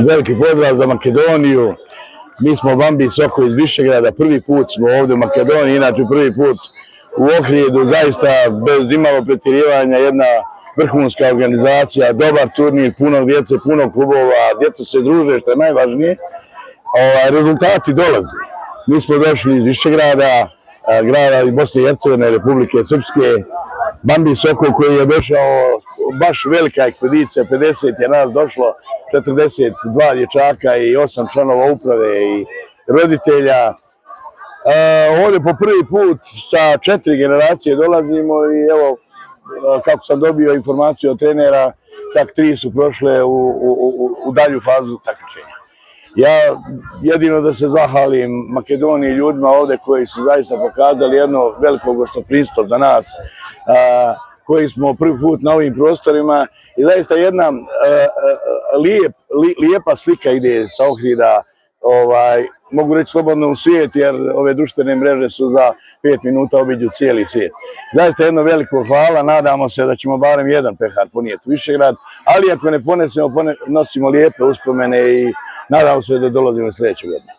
Veliki pozdrav za Makedoniju. Mi smo Bambi Soko iz Višegrada, prvi put smo ovdje u Makedoniji, inače prvi put u Ohridu, zaista bez imalo pretjerivanja jedna vrhunska organizacija, dobar turnir, puno djece, puno klubova, djeca se druže, što je najvažnije. Rezultati dolaze. Mi smo došli iz Višegrada, grada iz Bosne i Hercegovine, Republike Srpske. Bambi Soko koji je došao, baš velika ekspedicija, 50 je nas došlo, 42 dječaka i 8 članova uprave i roditelja. Ovdje po prvi put sa 4 generacije dolazimo i evo, kako sam dobio informaciju od trenera, čak 3 su prošle u dalju fazu takmičenja. Ja jedino da se zahvalim Makedoniji, ljudima ovdje koji su zaista pokazali jedno veliko gostoprimstvo za nas, koji smo prvi put na ovim prostorima i zaista jedna lijepa slika ide sa Ohrida, mogu reći slobodno u svijet, jer ove društvene mreže su za 5 minuta obiđu cijeli svijet. Zaista jedno veliko hvala, nadamo se da ćemo barem jedan pehar ponijeti u Višegrad, ali ako ne ponesemo, nosimo lijepe uspomene i nadamo se da dolazimo sljedeće godine.